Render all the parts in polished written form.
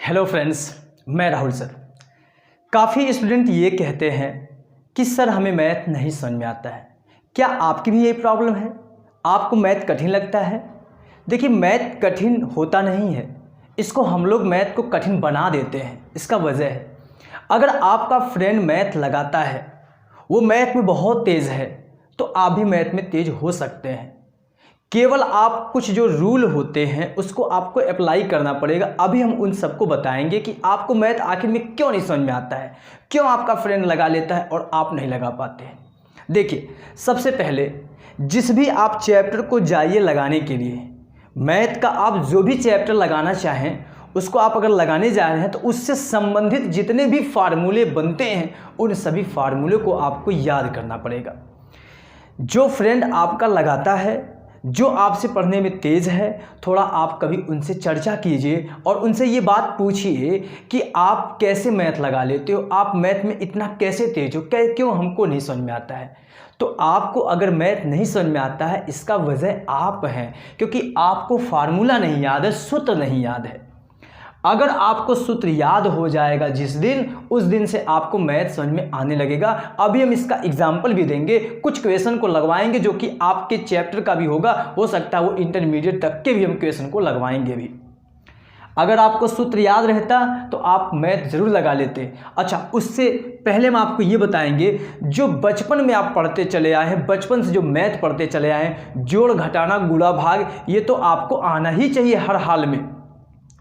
Hello friends, मैं Rahul sir. काफ़ी student ये कहते हैं कि सर हमें मैथ नहीं समझ में आता है। क्या आपकी भी यही प्रॉब्लम है? आपको मैथ कठिन लगता है? देखिए, मैथ कठिन होता नहीं है, इसको हम लोग मैथ को कठिन बना देते हैं। इसका वजह है, अगर आपका फ्रेंड मैथ लगाता है, वो मैथ में बहुत तेज़ है, तो आप भी मैथ में तेज़ हो सकते हैं। केवल आप कुछ जो रूल होते हैं उसको आपको अप्लाई करना पड़ेगा। अभी हम उन सबको बताएंगे कि आपको मैथ आखिर में क्यों नहीं समझ में आता है, क्यों आपका फ्रेंड लगा लेता है और आप नहीं लगा पाते हैं। देखिए, सबसे पहले जिस भी आप चैप्टर को जाइए लगाने के लिए, मैथ का आप जो भी चैप्टर लगाना चाहें उसको आप अगर लगाने जा रहे हैं तो उससे संबंधित जितने भी फार्मूले बनते हैं उन सभी फार्मूले को आपको याद करना पड़ेगा। जो फ्रेंड आपका लगाता है, जो आपसे पढ़ने में तेज़ है, थोड़ा आप कभी उनसे चर्चा कीजिए और उनसे ये बात पूछिए कि आप कैसे मैथ लगा लेते हो, आप मैथ में इतना कैसे तेज हो, क्यों हमको नहीं समझ में आता है। तो आपको अगर मैथ नहीं समझ में आता है, इसका वजह आप हैं, क्योंकि आपको फार्मूला नहीं याद है, सूत्र नहीं याद है। अगर आपको सूत्र याद हो जाएगा जिस दिन, उस दिन से आपको मैथ समझ में आने लगेगा। अभी हम इसका एग्जाम्पल भी देंगे, कुछ क्वेश्चन को लगवाएंगे जो कि आपके चैप्टर का भी होगा, हो सकता है वो इंटरमीडिएट तक के भी हम क्वेश्चन को लगवाएंगे भी। अगर आपको सूत्र याद रहता तो आप मैथ जरूर लगा लेते। अच्छा, उससे पहले हम आपको ये बताएंगे, जो बचपन में आप पढ़ते चले आए हैं, बचपन से जो मैथ पढ़ते चले आए हैं, जोड़ घटाना गुणा भाग, ये तो आपको आना ही चाहिए हर हाल में।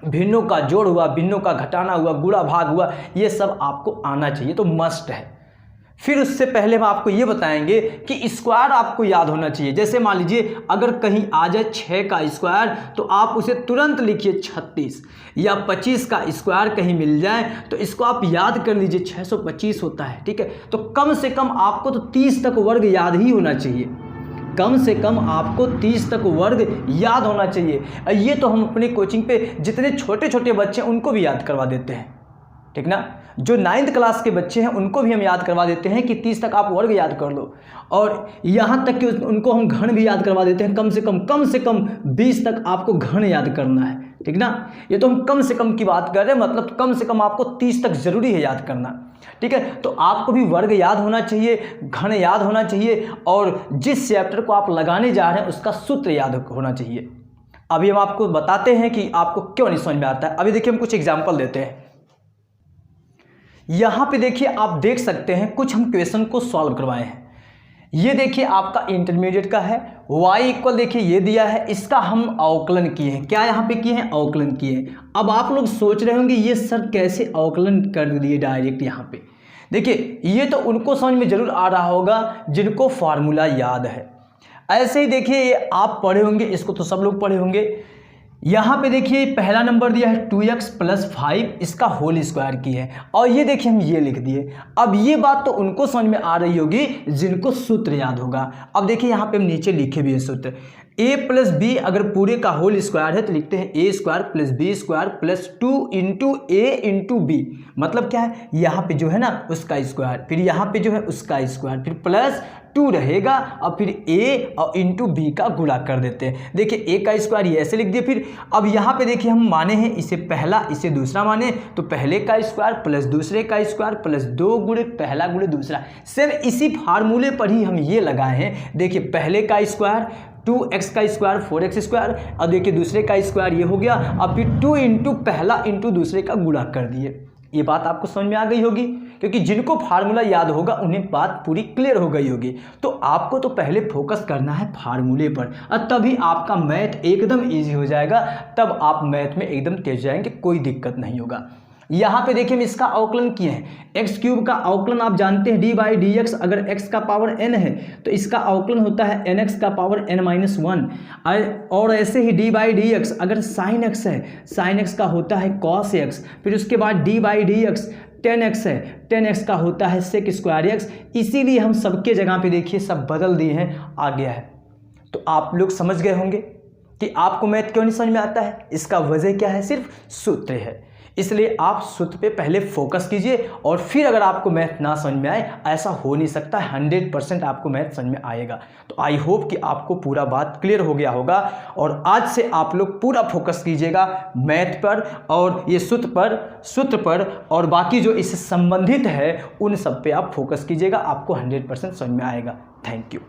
भिन्नों का जोड़ हुआ, भिन्नों का घटाना हुआ, गुणा भाग हुआ, ये सब आपको आना चाहिए, तो मस्ट है। फिर उससे पहले हम आपको ये बताएंगे कि स्क्वायर आपको याद होना चाहिए। जैसे मान लीजिए अगर कहीं आ जाए 6 का स्क्वायर तो आप उसे तुरंत लिखिए 36, या 25 का स्क्वायर कहीं मिल जाए तो इसको आप याद कर लीजिए 625 होता है। ठीक है, तो कम से कम आपको तो 30 तक वर्ग याद ही होना चाहिए। कम से कम आपको 30 तक वर्ग याद होना चाहिए। ये तो हम अपने कोचिंग पे जितने छोटे छोटे बच्चे हैं उनको भी याद करवा देते हैं, ठीक ना। जो 9th क्लास के बच्चे हैं उनको भी हम याद करवा देते हैं कि 30 तक आप वर्ग याद कर लो, और यहाँ तक कि उनको हम घन भी याद करवा देते हैं। कम से कम 20 तक आपको घन याद करना है, ठीक ना। ये तो हम कम से कम की बात कर रहे हैं, मतलब कम से कम आपको 30 तक जरूरी है याद करना, ठीक है। तो आपको भी वर्ग याद होना चाहिए, घन याद होना चाहिए, और जिस चैप्टर को आप लगाने जा रहे हैं उसका सूत्र याद होना चाहिए। अभी हम आपको बताते हैं कि आपको क्यों नहीं समझ में आता है। अभी देखिए, हम कुछ एग्जाम्पल देते हैं। यहाँ पे देखिए, आप देख सकते हैं कुछ हम क्वेश्चन को सॉल्व करवाए हैं। ये देखिए आपका इंटरमीडिएट का है, y इक्वल देखिए ये दिया है, इसका हम अवकलन किए हैं। क्या यहाँ पे किए हैं? अवकलन किए हैं। अब आप लोग सोच रहे होंगे ये सर कैसे अवकलन कर दिए डायरेक्ट यहाँ पे। देखिए, ये तो उनको समझ में जरूर आ रहा होगा जिनको फार्मूला याद है। ऐसे ही देखिए, ये आप पढ़े होंगे, इसको तो सब लोग पढ़े होंगे। यहाँ पे देखिए पहला नंबर दिया है 2x + 5, इसका होल स्क्वायर की है, और ये देखिए हम ये लिख दिए। अब ये बात तो उनको समझ में आ रही होगी जिनको सूत्र याद होगा। अब देखिए यहाँ पे हम नीचे लिखे भी है सूत्र, a + b अगर पूरे का होल स्क्वायर है तो लिखते हैं a² + b² + 2 × a × b। मतलब क्या है, यहाँ पे जो है ना उसका स्क्वायर, फिर यहाँ पे जो है उसका स्क्वायर, फिर +2 रहेगा, और फिर a और × b का गुणा कर देते हैं। देखिए a का स्क्वायर ये ऐसे लिख दिए। फिर अब यहाँ पे देखिए हम माने हैं इसे पहला, इसे दूसरा माने, तो पहले का स्क्वायर प्लस दूसरे का स्क्वायर प्लस 2 गुणे पहला गुणे दूसरा। सेम इसी फार्मूले पर ही हम ये लगाए हैं। देखिए पहले का स्क्वायर 2x का स्क्वायर 4x², और देखिए दूसरे का स्क्वायर ये हो गया, और फिर 2 × पहला × दूसरे का गुणा कर दिए। ये बात आपको समझ में आ गई होगी, क्योंकि जिनको फार्मूला याद होगा उन्हें बात पूरी क्लियर हो गई होगी। तो आपको तो पहले फोकस करना है फार्मूले पर, और तभी आपका मैथ एकदम इजी हो जाएगा, तब आप मैथ में एकदम तेज जाएंगे, कोई दिक्कत नहीं होगा। यहाँ पे देखिए हम इसका अवकलन किए हैं। x³ का अवकलन आप जानते हैं d/dx, अगर x का पावर n है तो इसका अवकलन होता है nx का पावर n-1, और ऐसे ही d/dx अगर sin x है, sin x का होता है cos x, फिर उसके बाद d/dx tan x है, tan x का होता है sec² x। इसीलिए हम सबके जगह पे देखिए सब बदल दिए हैं, आ गया है। तो आप लोग समझ गए होंगे। कि आपको मैथ क्यों नहीं समझ में आता है? इसका वजह क्या है? सिर्फ सूत्र है। इसलिए आप सूत्र पे पहले फोकस कीजिए और फिर अगर आपको मैथ ना समझ में आए, ऐसा हो नहीं सकता, 100% आपको मैथ समझ में आएगा। तो आई होप कि आपको पूरा बात क्लियर हो गया होगा और आज से आप लोग पूरा फोकस कीजिएगा मैथ पर और ये सूत्र पर और बाकी जो इससे संबंधित है उन सब पे आप फोकस कीजिएगा, आपको 100% समझ में आएगा। Thank you.